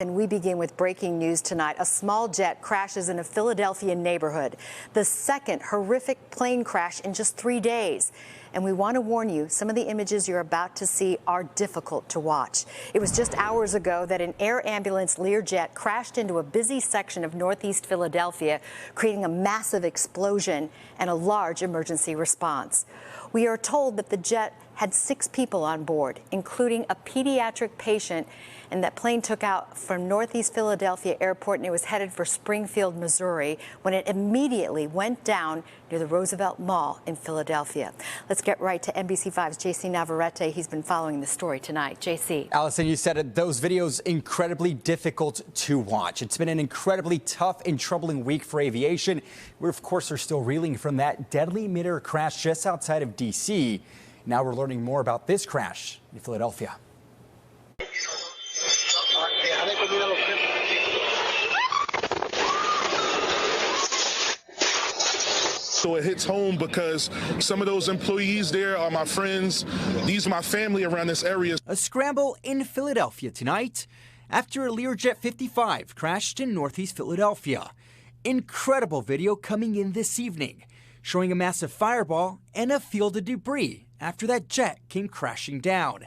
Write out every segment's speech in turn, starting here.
And we begin with breaking news tonight. A small jet crashes in a Philadelphia neighborhood. The second horrific plane crash in just 3 days. And we want to warn you, some of the images you're about to see are difficult to watch. It was just hours ago that an air ambulance Learjet crashed into a busy section of northeast Philadelphia, creating a massive explosion and a large emergency response. We are told that the jet had 6 people on board, including a pediatric patient, and that plane took out from northeast Philadelphia Airport and it was headed for Springfield, Missouri, when it immediately went down near the Roosevelt Mall in Philadelphia. Let's get right to NBC5's JC Navarrete. He's been following the story tonight. JC. Allison, you said it, those videos incredibly difficult to watch. It's been an incredibly tough and troubling week for aviation. We, of course, are still reeling from that deadly mid-air crash just outside of D.C. Now we're learning more about this crash in Philadelphia. So it hits home because some of those employees there are my friends. These are my family around this area. A scramble in Philadelphia tonight after a Learjet 55 crashed in northeast Philadelphia. Incredible video coming in this evening, showing a massive fireball and a field of debris after that jet came crashing down.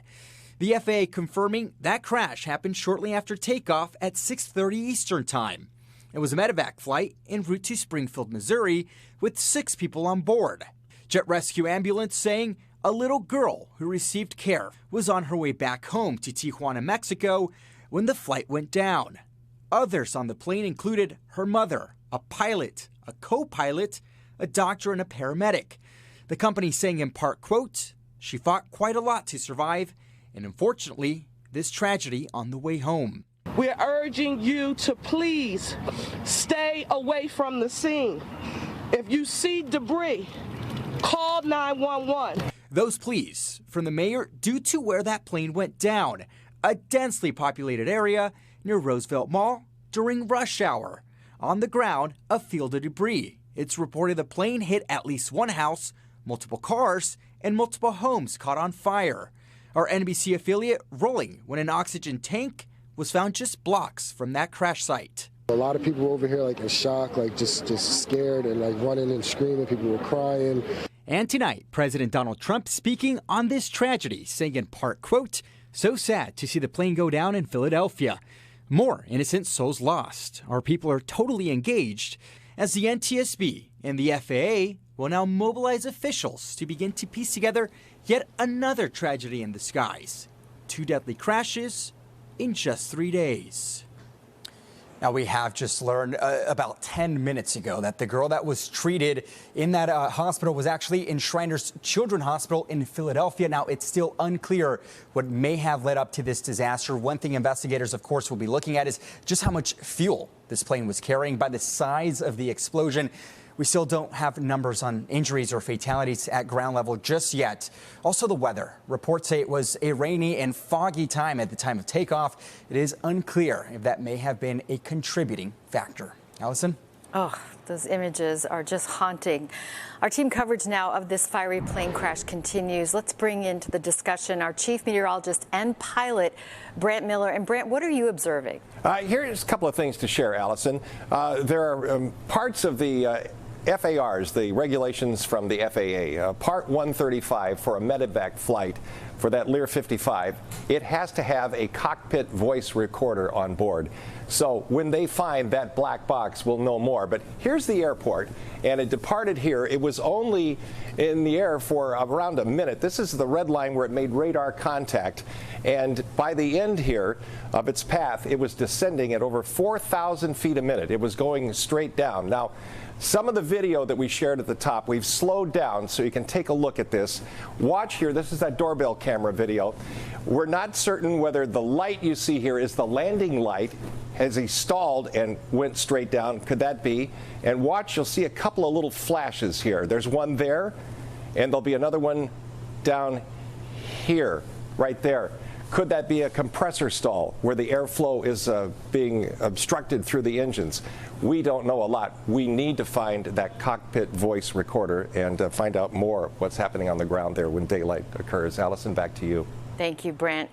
The FAA confirming that crash happened shortly after takeoff at 6:30 Eastern Time. It was a medevac flight en route to Springfield, Missouri, with 6 people on board. Jet rescue ambulance saying a little girl who received care was on her way back home to Tijuana, Mexico, when the flight went down. Others on the plane included her mother, a pilot, a co-pilot, a doctor, and a paramedic. The company saying in part, quote, "She fought quite a lot to survive, and unfortunately, this tragedy on the way home." We're urging you to please stay away from the scene. If you see debris, call 911. Those pleas from the mayor due to where that plane went down, a densely populated area near Roosevelt Mall during rush hour. On the ground, a field of debris. It's reported the plane hit at least one house, multiple cars, and multiple homes caught on fire. Our NBC affiliate rolling when an oxygen tank was found just blocks from that crash site. A lot of people over here like in shock, like just scared and like running and screaming. People were crying. And tonight, President Donald Trump speaking on this tragedy, saying in part, quote, "So sad to see the plane go down in Philadelphia. More innocent souls lost. Our people are totally engaged," as the NTSB and the FAA will now mobilize officials to begin to piece together yet another tragedy in the skies. 2 deadly crashes in just 3 days. Now, we have just learned about 10 minutes ago that the girl that was treated in that hospital was actually in Shriners Children's Hospital in Philadelphia. Now, it's still unclear what may have led up to this disaster. One thing investigators, of course, will be looking at is just how much fuel this plane was carrying. By the size of the explosion, we still don't have numbers on injuries or fatalities at ground level just yet. Also, the weather. Reports say it was a rainy and foggy time at the time of takeoff. It is unclear if that may have been a contributing factor. Allison? Oh, those images are just haunting. Our team coverage now of this fiery plane crash continues. Let's bring into the discussion our chief meteorologist and pilot, Brant Miller. And Brant, what are you observing? Here's a couple of things to share, Allison. There are parts of the FARs, the regulations from the FAA, Part 135 for a medevac flight for that Lear 55, it has to have a cockpit voice recorder on board. So when they find that black box, we'll know more. But here's the airport, and it departed here. It was only in the air for around a minute. This is the red line where it made radar contact. And by the end here of its path, it was descending at over 4,000 feet a minute. It was going straight down. Now, some of the video that we shared at the top, we've slowed down so you can take a look at this. Watch here. This is that doorbell camera video. We're not certain whether the light you see here is the landing light as he stalled and went straight down. Could that be? And watch, you'll see a couple of little flashes here. There's one there, and there'll be another one down here, right there. Could that be a compressor stall where the airflow is being obstructed through the engines? We don't know a lot. We need to find that cockpit voice recorder and find out more what's happening on the ground there when daylight occurs. Allison, back to you. Thank you, Brant.